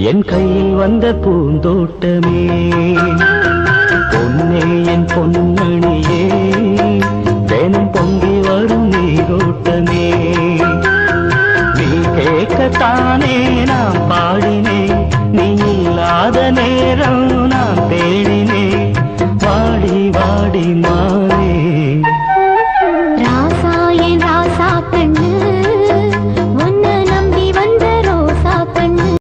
என் கையில் வந்த பூந்தோட்டமே பொன்னே என் பொன்னணியே தினம் பொங்கி வரும் நீரோட்டமே நீ கேட்கத்தானே நான் பாடினேன் நீ இல்லாத நேரம்